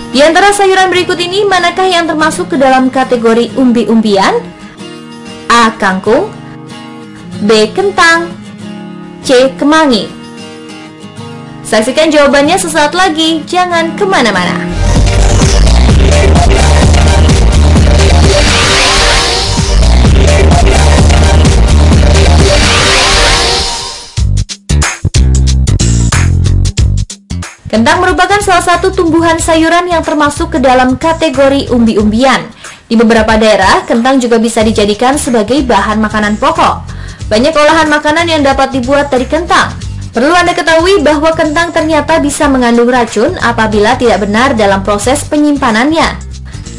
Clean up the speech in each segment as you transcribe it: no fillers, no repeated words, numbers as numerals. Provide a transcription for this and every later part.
Di antara sayuran berikut ini, manakah yang termasuk ke dalam kategori umbi-umbian? A. Kangkung, B. Kentang, C. Kemangi. Saksikan jawabannya sesaat lagi, jangan kemana-mana. Kentang merupakan salah satu tumbuhan sayuran yang termasuk ke dalam kategori umbi-umbian. Di beberapa daerah, kentang juga bisa dijadikan sebagai bahan makanan pokok. Banyak olahan makanan yang dapat dibuat dari kentang. Perlu Anda ketahui bahwa kentang ternyata bisa mengandung racun apabila tidak benar dalam proses penyimpanannya.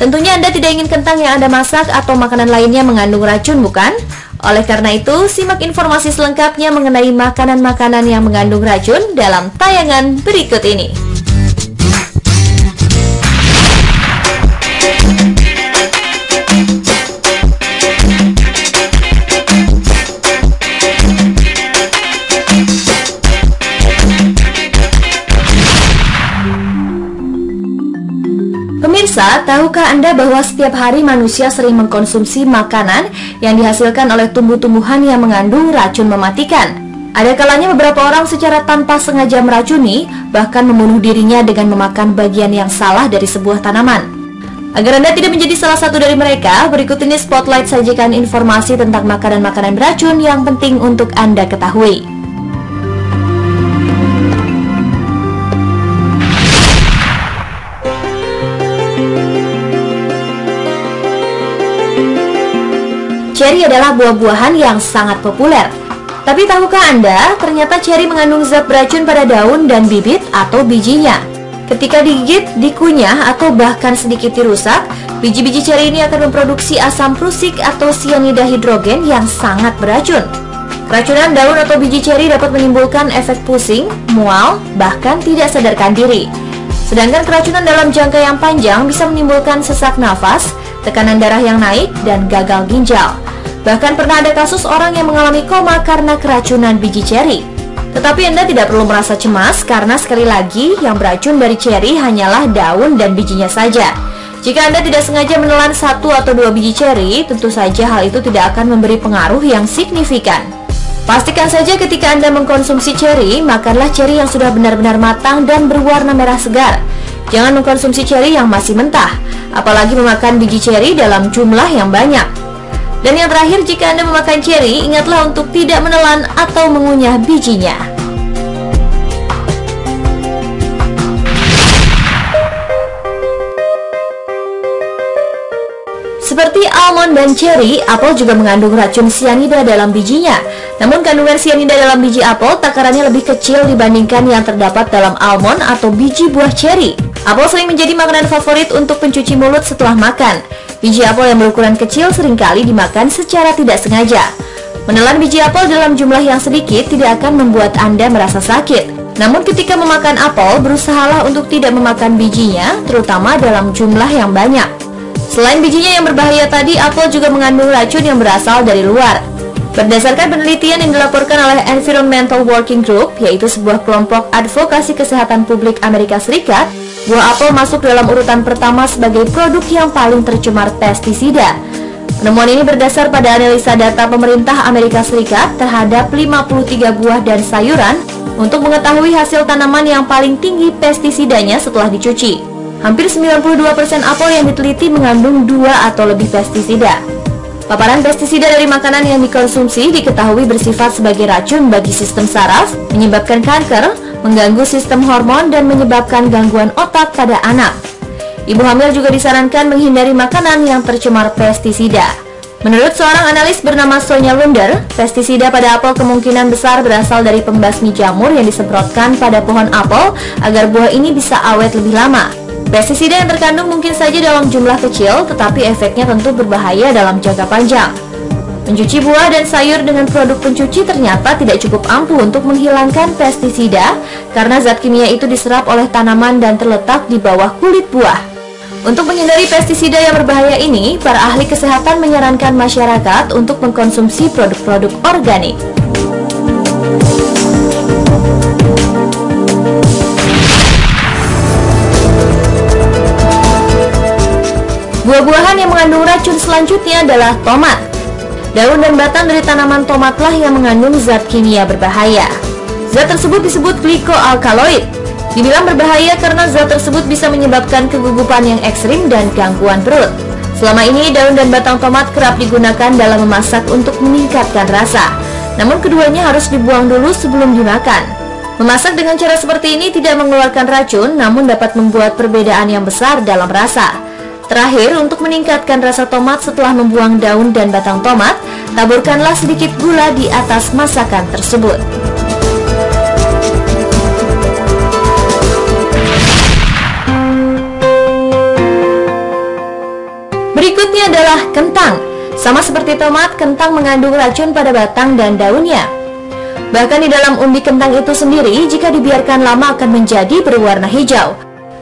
Tentunya Anda tidak ingin kentang yang Anda masak atau makanan lainnya mengandung racun, bukan? Oleh karena itu, simak informasi selengkapnya mengenai makanan-makanan yang mengandung racun dalam tayangan berikut ini. Pemirsa, tahukah Anda bahwa setiap hari manusia sering mengkonsumsi makanan yang dihasilkan oleh tumbuh-tumbuhan yang mengandung racun mematikan? Ada kalanya beberapa orang secara tanpa sengaja meracuni, bahkan membunuh dirinya dengan memakan bagian yang salah dari sebuah tanaman. Agar Anda tidak menjadi salah satu dari mereka, berikut ini Spotlight sajikan informasi tentang makanan-makanan beracun yang penting untuk Anda ketahui. Ceri adalah buah-buahan yang sangat populer. Tapi tahukah Anda, ternyata ceri mengandung zat beracun pada daun dan bibit atau bijinya. Ketika digigit, dikunyah, atau bahkan sedikit dirusak, biji-biji ceri ini akan memproduksi asam prusik atau sianida hidrogen yang sangat beracun. Keracunan daun atau biji ceri dapat menimbulkan efek pusing, mual, bahkan tidak sadarkan diri. Sedangkan keracunan dalam jangka yang panjang bisa menimbulkan sesak nafas, tekanan darah yang naik, dan gagal ginjal. Bahkan pernah ada kasus orang yang mengalami koma karena keracunan biji ceri. Tetapi Anda tidak perlu merasa cemas karena sekali lagi yang beracun dari ceri hanyalah daun dan bijinya saja. Jika Anda tidak sengaja menelan 1 atau 2 biji ceri, tentu saja hal itu tidak akan memberi pengaruh yang signifikan. Pastikan saja ketika Anda mengkonsumsi ceri, makanlah ceri yang sudah benar-benar matang dan berwarna merah segar. Jangan mengkonsumsi ceri yang masih mentah, apalagi memakan biji ceri dalam jumlah yang banyak. Dan yang terakhir, jika Anda memakan ceri, ingatlah untuk tidak menelan atau mengunyah bijinya. Seperti almond dan ceri, apel juga mengandung racun sianida dalam bijinya. Namun kandungan sianida dalam biji apel takarannya lebih kecil dibandingkan yang terdapat dalam almond atau biji buah ceri. Apel sering menjadi makanan favorit untuk pencuci mulut setelah makan. Biji apel yang berukuran kecil seringkali dimakan secara tidak sengaja. Menelan biji apel dalam jumlah yang sedikit tidak akan membuat Anda merasa sakit. Namun ketika memakan apel, berusahalah untuk tidak memakan bijinya, terutama dalam jumlah yang banyak. Selain bijinya yang berbahaya tadi, apel juga mengandung racun yang berasal dari luar. Berdasarkan penelitian yang dilaporkan oleh Environmental Working Group, yaitu sebuah kelompok advokasi kesehatan publik Amerika Serikat, buah apel masuk dalam urutan pertama sebagai produk yang paling tercemar pestisida. Penemuan ini berdasar pada analisa data pemerintah Amerika Serikat terhadap 53 buah dan sayuran untuk mengetahui hasil tanaman yang paling tinggi pestisidanya setelah dicuci. Hampir 92% apel yang diteliti mengandung 2 atau lebih pestisida. Paparan pestisida dari makanan yang dikonsumsi diketahui bersifat sebagai racun bagi sistem saraf, menyebabkan kanker, mengganggu sistem hormon, dan menyebabkan gangguan otak pada anak. Ibu hamil juga disarankan menghindari makanan yang tercemar pestisida. Menurut seorang analis bernama Sonia Lunder, pestisida pada apel kemungkinan besar berasal dari pembasmi jamur yang disemprotkan pada pohon apel agar buah ini bisa awet lebih lama. Pestisida yang terkandung mungkin saja dalam jumlah kecil, tetapi efeknya tentu berbahaya dalam jangka panjang. Mencuci buah dan sayur dengan produk pencuci ternyata tidak cukup ampuh untuk menghilangkan pestisida karena zat kimia itu diserap oleh tanaman dan terletak di bawah kulit buah. Untuk menghindari pestisida yang berbahaya ini, para ahli kesehatan menyarankan masyarakat untuk mengkonsumsi produk-produk organik. Buah-buahan yang mengandung racun selanjutnya adalah tomat. Daun dan batang dari tanaman tomatlah yang mengandung zat kimia berbahaya. Zat tersebut disebut glikoalkaloid. Dibilang berbahaya karena zat tersebut bisa menyebabkan kegugupan yang ekstrim dan gangguan perut. Selama ini daun dan batang tomat kerap digunakan dalam memasak untuk meningkatkan rasa. Namun keduanya harus dibuang dulu sebelum dimakan. Memasak dengan cara seperti ini tidak mengeluarkan racun, namun dapat membuat perbedaan yang besar dalam rasa. Terakhir, untuk meningkatkan rasa tomat setelah membuang daun dan batang tomat, taburkanlah sedikit gula di atas masakan tersebut. Berikutnya adalah kentang. Sama seperti tomat, kentang mengandung racun pada batang dan daunnya. Bahkan di dalam umbi kentang itu sendiri, jika dibiarkan lama akan menjadi berwarna hijau.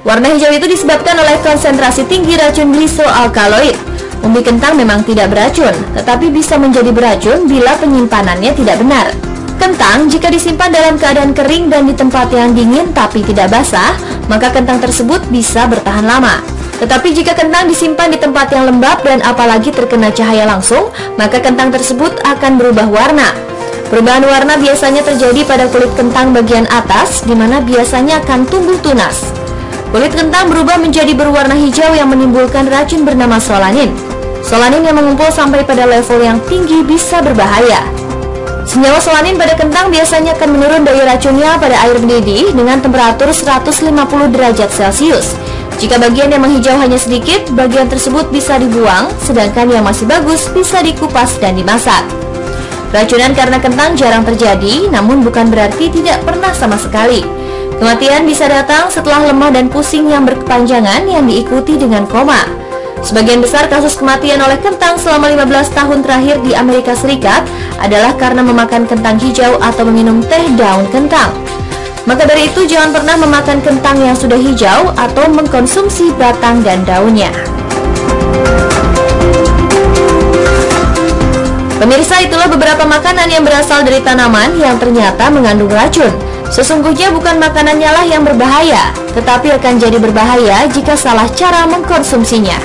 Warna hijau itu disebabkan oleh konsentrasi tinggi racun glikoalkaloid. Umbi kentang memang tidak beracun, tetapi bisa menjadi beracun bila penyimpanannya tidak benar. Kentang jika disimpan dalam keadaan kering dan di tempat yang dingin tapi tidak basah, maka kentang tersebut bisa bertahan lama. Tetapi jika kentang disimpan di tempat yang lembab dan apalagi terkena cahaya langsung, maka kentang tersebut akan berubah warna. Perubahan warna biasanya terjadi pada kulit kentang bagian atas, di mana biasanya akan tumbuh tunas. Kulit kentang berubah menjadi berwarna hijau yang menimbulkan racun bernama solanin. Solanin yang mengumpul sampai pada level yang tinggi bisa berbahaya. Senyawa solanin pada kentang biasanya akan menurun daya racunnya pada air mendidih dengan temperatur 150 derajat Celcius. Jika bagian yang menghijau hanya sedikit, bagian tersebut bisa dibuang, sedangkan yang masih bagus bisa dikupas dan dimasak. Racunan karena kentang jarang terjadi, namun bukan berarti tidak pernah sama sekali. Kematian bisa datang setelah lemah dan pusing yang berkepanjangan yang diikuti dengan koma. Sebagian besar kasus kematian oleh kentang selama 15 tahun terakhir di Amerika Serikat adalah karena memakan kentang hijau atau meminum teh daun kentang. Maka dari itu jangan pernah memakan kentang yang sudah hijau atau mengkonsumsi batang dan daunnya. Pemirsa, itulah beberapa makanan yang berasal dari tanaman yang ternyata mengandung racun. Sesungguhnya bukan makanannya lah yang berbahaya, tetapi akan jadi berbahaya jika salah cara mengkonsumsinya.